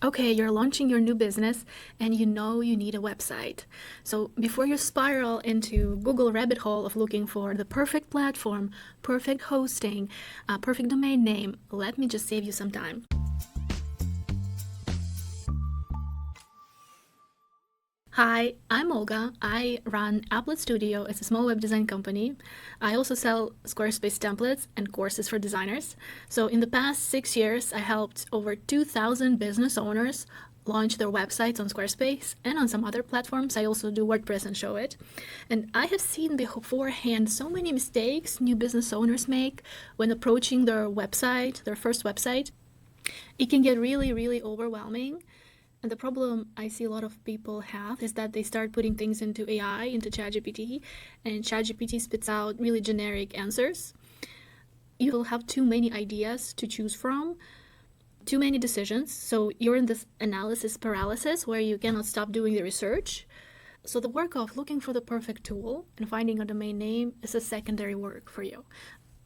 Okay, you're launching your new business and you know you need a website. So before you spiral into Google rabbit hole of looking for the perfect platform, perfect hosting, perfect domain name, let me just save you some time. Hi, I'm Olga. I run Applet Studio. It's a small web design company. I also sell Squarespace templates and courses for designers. So in the past 6 years, I helped over 2,000 business owners launch their websites on Squarespace and on some other platforms. I also do WordPress and Showit. And I have seen beforehand so many mistakes new business owners make when approaching their website, their first website. It can get really, really overwhelming. And the problem I see a lot of people have is that they start putting things into AI, into ChatGPT, and ChatGPT spits out really generic answers. You will have too many ideas to choose from, too many decisions, so you're in this analysis paralysis where you cannot stop doing the research. So the work of looking for the perfect tool and finding a domain name is a secondary work for you.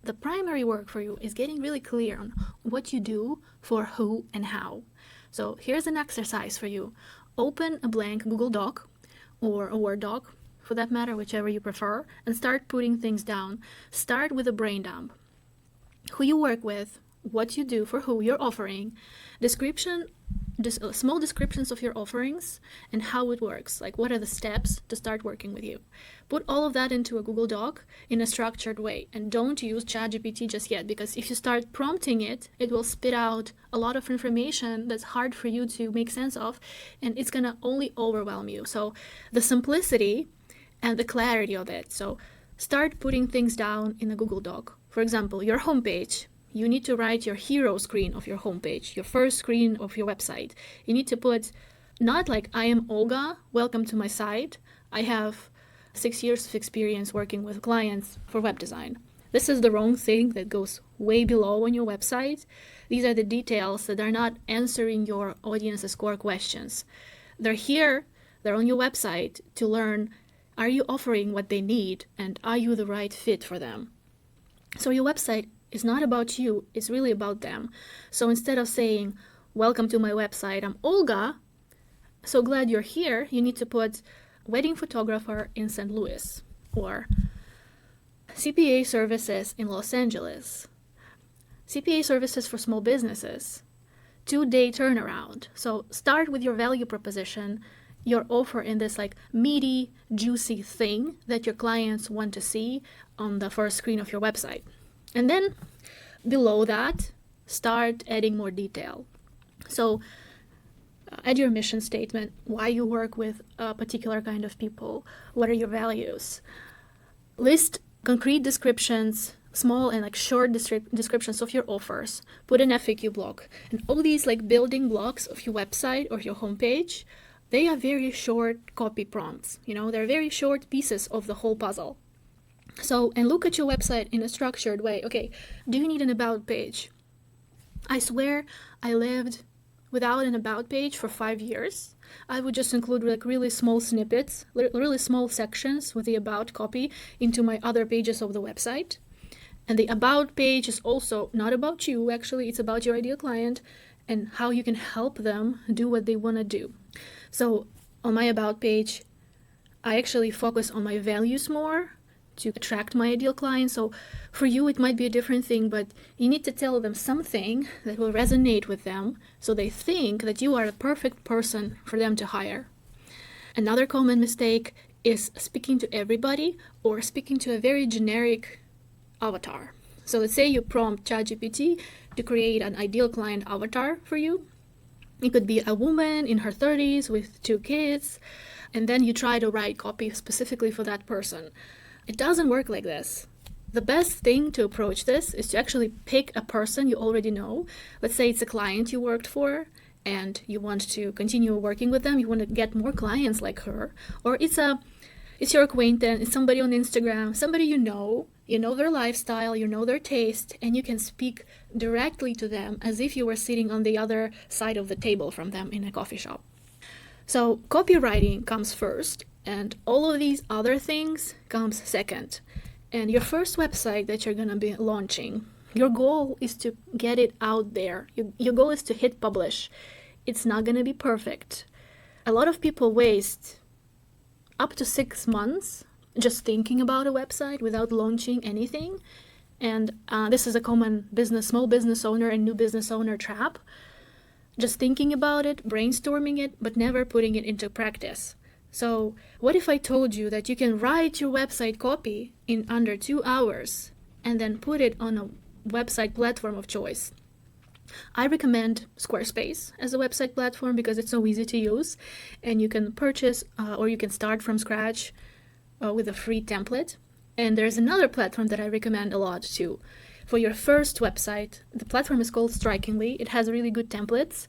The primary work for you is getting really clear on what you do, for who, and how. So here's an exercise for you. Open a blank Google Doc or a Word doc, for that matter, whichever you prefer, and start putting things down. Start with a brain dump. Who you work with, what you do, for who you're offering, small descriptions of your offerings, and how it works. Like, what are the steps to start working with you? Put all of that into a Google Doc in a structured way, and don't use ChatGPT just yet, because if you start prompting it, it will spit out a lot of information that's hard for you to make sense of, and it's gonna only overwhelm you. So the simplicity and the clarity of it. So start putting things down in a Google Doc. For example, your homepage. You need to write your hero screen of your homepage, your first screen of your website. You need to put not like, I am Olga, welcome to my site. I have 6 years of experience working with clients for web design. This is the wrong thing that goes way below on your website. These are the details that are not answering your audience's core questions. They're here, they're on your website to learn, are you offering what they need and are you the right fit for them? So your website is not about you, it's really about them. So instead of saying, welcome to my website, I'm Olga, so glad you're here, you need to put wedding photographer in St. Louis, or CPA services in Los Angeles, CPA services for small businesses, 2-day turnaround. So start with your value proposition, your offer in this like meaty, juicy thing that your clients want to see on the first screen of your website. And then below that, start adding more detail. So add your mission statement, why you work with a particular kind of people, what are your values. List concrete descriptions, small and like short descriptions of your offers. Put an FAQ block. And all these like building blocks of your website or your homepage, they are very short copy prompts. They're very short pieces of the whole puzzle. So, and look at your website in a structured way. Okay, do you need an about page? I swear I lived without an about page for 5 years. I would just include like really small snippets, really small sections with the about copy into my other pages of the website. And the about page is also not about you, actually, it's about your ideal client and how you can help them do what they want to do. So on my about page, I actually focus on my values more to attract my ideal client. So for you, it might be a different thing, but you need to tell them something that will resonate with them so they think that you are the perfect person for them to hire. Another common mistake is speaking to everybody or speaking to a very generic avatar. So let's say you prompt ChatGPT to create an ideal client avatar for you. It could be a woman in her 30s with 2 kids, and then you try to write copy specifically for that person. It doesn't work like this. The best thing to approach this is to actually pick a person you already know. Let's say it's a client you worked for and you want to continue working with them. You want to get more clients like her. Or it's your acquaintance, it's somebody on Instagram, somebody you know their lifestyle, you know their taste, and you can speak directly to them as if you were sitting on the other side of the table from them in a coffee shop. So copywriting comes first, and all of these other things comes second. And your first website that you're going to be launching, your goal is to get it out there. Your goal is to hit publish it's not going to be perfect. A lot of people waste up to 6 months just thinking about a website without launching anything. And this is a common small business owner and new business owner trap. Just thinking about it, brainstorming it, but never putting it into practice. So what if I told you that you can write your website copy in under 2 hours and then put it on a website platform of choice? I recommend Squarespace as a website platform because it's so easy to use, and you can purchase or you can start from scratch with a free template. And there's another platform that I recommend a lot too. For your first website, the platform is called Strikingly. It has really good templates.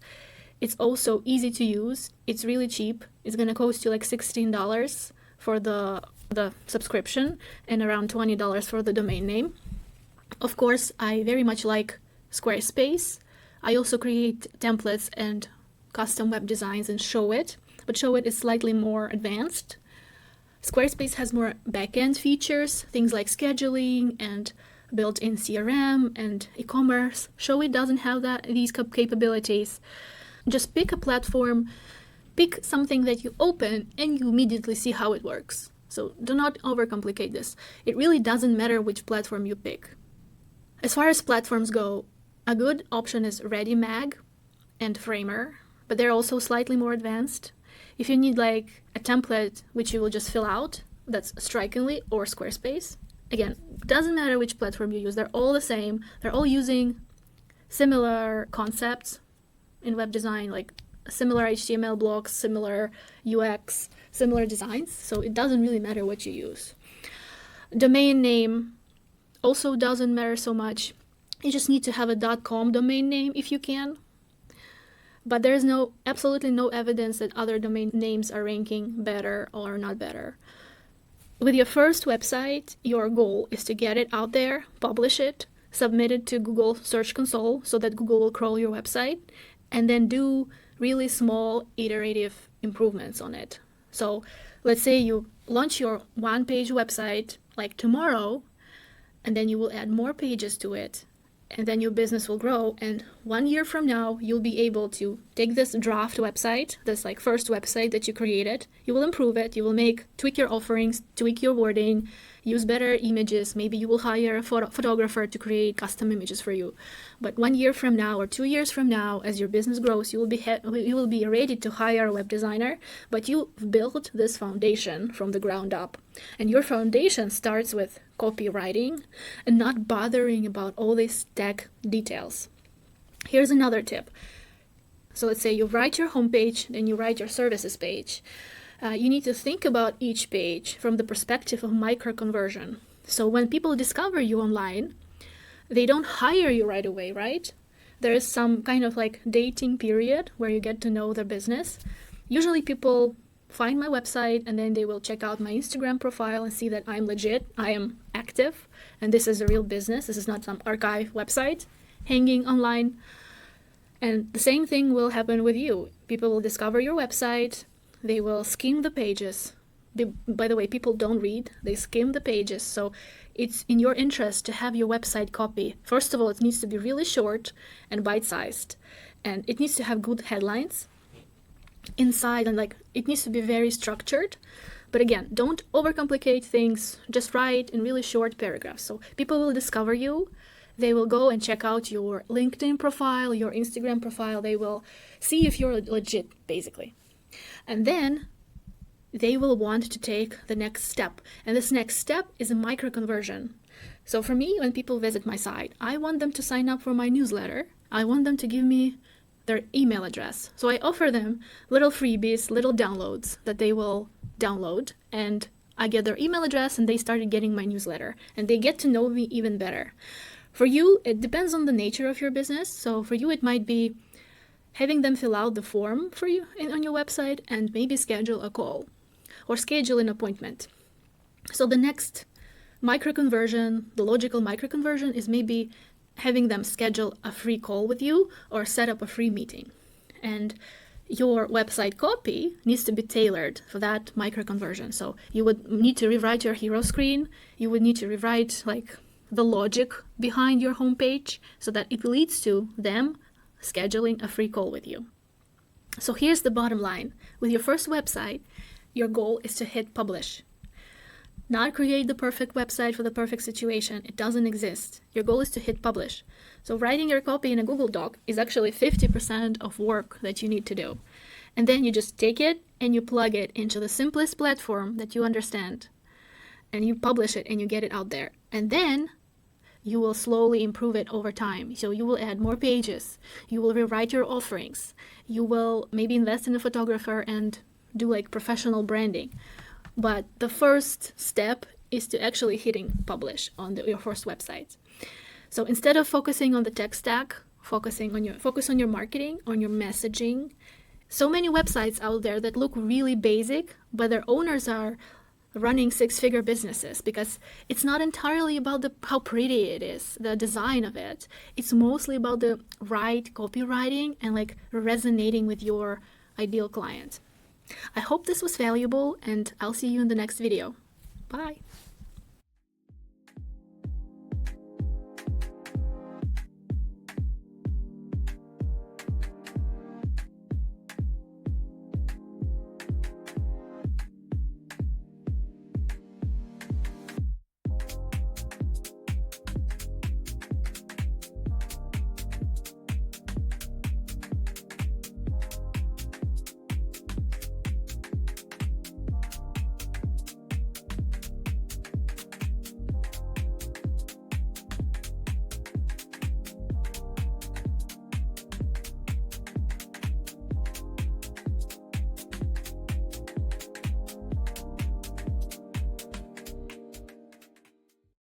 It's also easy to use. It's really cheap. It's going to cost you like $16 for the subscription and around $20 for the domain name. Of course, I very much like Squarespace. I also create templates and custom web designs in Showit, but Showit is slightly more advanced. Squarespace has more back-end features, things like scheduling and built-in CRM and e-commerce. Showit doesn't have these capabilities. Just pick a platform, pick something that you open, and you immediately see how it works. So do not overcomplicate this. It really doesn't matter which platform you pick. As far as platforms go, a good option is ReadyMag and Framer, but they're also slightly more advanced. If you need like a template which you will just fill out, that's Strikingly or Squarespace. Again, doesn't matter which platform you use, they're all the same. They're all using similar concepts in web design, like similar HTML blocks, similar UX, similar designs. So it doesn't really matter what you use. Domain name also doesn't matter so much. You just need to have a .com domain name if you can. But there's absolutely no evidence that other domain names are ranking better or not better. With your first website, your goal is to get it out there, publish it, submit it to Google Search Console so that Google will crawl your website, and then do really small iterative improvements on it. So let's say you launch your one-page website like tomorrow, and then you will add more pages to it, and then your business will grow. And 1 year from now, you'll be able to take this draft website, this like first website that you created, you will improve it, you will tweak your offerings, tweak your wording, use better images. Maybe you will hire a photographer to create custom images for you. But 1 year from now or 2 years from now, as your business grows, you will be ready to hire a web designer, but you built this foundation from the ground up. And your foundation starts with copywriting and not bothering about all these tech details. Here's another tip. So let's say you write your homepage, then you write your services page. You need to think about each page from the perspective of micro-conversion. So when people discover you online, they don't hire you right away, right? There is some kind of like dating period where you get to know their business. Usually people find my website and then they will check out my Instagram profile and see that I'm legit, I am active, and this is a real business. This is not some archive website hanging online. And the same thing will happen with you. People will discover your website. They will skim the pages. By the way, people don't read, they skim the pages. So it's in your interest to have your website copy. First of all, it needs to be really short and bite-sized. And it needs to have good headlines inside, and it needs to be very structured. But again, don't overcomplicate things. Just write in really short paragraphs. So people will discover you. They will go and check out your LinkedIn profile, your Instagram profile. They will see if you're legit, basically. And then they will want to take the next step. And this next step is a micro-conversion. So for me, when people visit my site, I want them to sign up for my newsletter. I want them to give me their email address. So I offer them little freebies, little downloads that they will download. And I get their email address and they started getting my newsletter. And they get to know me even better. For you, it depends on the nature of your business. So for you, it might be having them fill out the form for you on your website and maybe schedule a call or schedule an appointment. So the next micro-conversion, the logical micro-conversion, is maybe having them schedule a free call with you or set up a free meeting. And your website copy needs to be tailored for that micro-conversion. So you would need to rewrite your hero screen. You would need to rewrite the logic behind your homepage so that it leads to them scheduling a free call with you. So here's the bottom line. With your first website, your goal is to hit publish. Not create the perfect website for the perfect situation. It doesn't exist. Your goal is to hit publish. So writing your copy in a Google Doc is actually 50% of work that you need to do. And then you just take it and you plug it into the simplest platform that you understand. And you publish it and you get it out there. And then you will slowly improve it over time. So you will add more pages. You will rewrite your offerings. You will maybe invest in a photographer and do like professional branding. But the first step is to actually hitting publish on your first website. So instead of focusing on the tech stack, focus on your marketing, on your messaging. So many websites out there that look really basic, but their owners are running six-figure businesses, because it's not entirely about how pretty it is, the design of it. It's mostly about the right copywriting and like resonating with your ideal client. I hope this was valuable, and I'll see you in the next video. Bye.